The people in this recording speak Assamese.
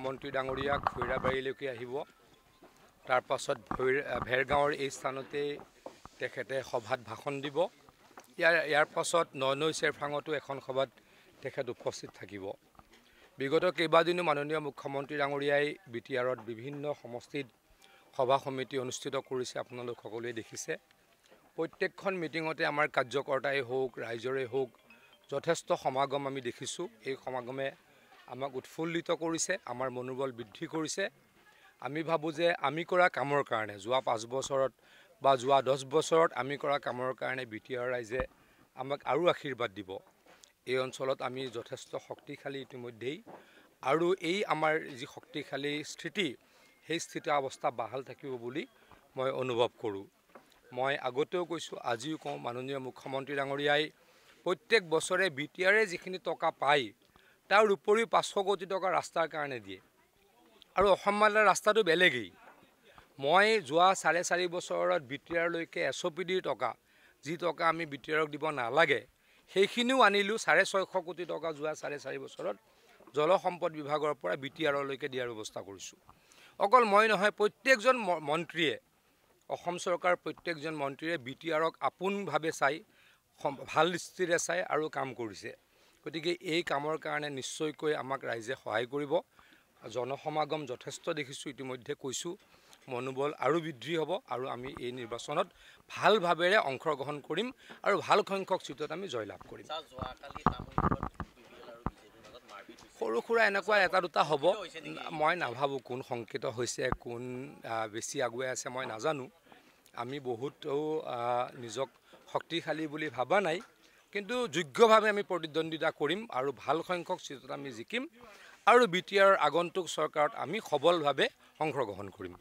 মুখ্যমন্ত্ৰী ডাঙৰীয়া খৈৰাবাৰীলৈকে আহিব। তাৰ পাছত ভেৰগাঁৱৰ এই স্থানতে তেখেতে সভাত ভাষণ দিব। ইয়াৰ পাছত ননৈ চেৰফাঙতো এখন সভাত তেখেত উপস্থিত থাকিব। বিগত কেইবাদিনো মাননীয় মুখ্যমন্ত্ৰী ডাঙৰীয়াই বিটিআৰত বিভিন্ন সমষ্টিত সভা সমিতি অনুষ্ঠিত কৰিছে, আপোনালোক সকলোৱে দেখিছে। প্ৰত্যেকখন মিটিঙতে আমাৰ কাৰ্যকৰ্তাই হওক, ৰাইজৰে হওক, যথেষ্ট সমাগম আমি দেখিছোঁ। এই সমাগমে আমাক উৎফুল্লিত কৰিছে, আমাৰ মনোবল বৃদ্ধি কৰিছে। আমি ভাবোঁ যে আমি কৰা কামৰ কাৰণে যোৱা 5 বছৰত বা যোৱা 10 বছৰত আমি কৰা কামৰ কাৰণে বিটিআৰ ৰাইজে আমাক আৰু আশীৰ্বাদ দিব। এই অঞ্চলত আমি যথেষ্ট শক্তিশালী ইতিমধ্যেই, আৰু এই আমাৰ যি শক্তিশালী স্থিতি, সেই স্থিতি অৱস্থা বাহাল থাকিব বুলি মই অনুভৱ কৰোঁ। মই আগতেও কৈছোঁ, আজিও কওঁ, মাননীয় মুখ্যমন্ত্ৰী ডাঙৰীয়াই প্ৰত্যেক বছৰে বিটিআৰে যিখিনি টকা পায় তাৰ উপৰিও 500 কোটি টকা ৰাস্তাৰ কাৰণে দিয়ে, আৰু অসম মালাৰ ৰাস্তাটো বেলেগেই। মই যোৱা 4.5 বছৰত বিটিআৰলৈকে SOPDৰ টকা, যি টকা আমি বিটিআৰক দিব নালাগে, সেইখিনিও আনিলোঁ। 650 কোটি টকা যোৱা 4.5 বছৰত জলসম্পদ বিভাগৰ পৰা বিটিআৰলৈকে দিয়াৰ ব্যৱস্থা কৰিছোঁ। অকল মই নহয়, প্ৰত্যেকজন মন্ত্ৰীয়ে, অসম চৰকাৰৰ প্ৰত্যেকজন মন্ত্ৰীয়ে বিটিআৰক আপোনভাৱে চাই, ভাল দৃষ্টিৰে চাই আৰু কাম কৰিছে। গতিকে এই কামৰ কাৰণে নিশ্চয়কৈ আমাক ৰাইজে সহায় কৰিব। জনসমাগম যথেষ্ট দেখিছোঁ, ইতিমধ্যে কৈছোঁ, মনোবল আৰু বৃদ্ধি হ'ব, আৰু আমি এই নিৰ্বাচনত ভালভাৱেৰে অংশগ্ৰহণ কৰিম আৰু ভাল সংখ্যক চিটত আমি জয়লাভ কৰিম। সৰু সুৰা এনেকুৱা এটা দুটা হ'ব, মই নাভাবোঁ। কোন সংকেত হৈছে, কোন বেছি আগুৱাই আছে, মই নাজানো। আমি বহুতো নিজক শক্তিশালী বুলি ভাবা নাই, কিন্তু যোগ্যভাৱে আমি প্ৰতিদ্বন্দ্বিতা কৰিম আৰু ভাল সংখ্যক চিটত আমি জিকিম, আৰু বিটিআৰৰ আগন্তুক চৰকাৰত আমি সবলভাৱে অংশগ্ৰহণ কৰিম।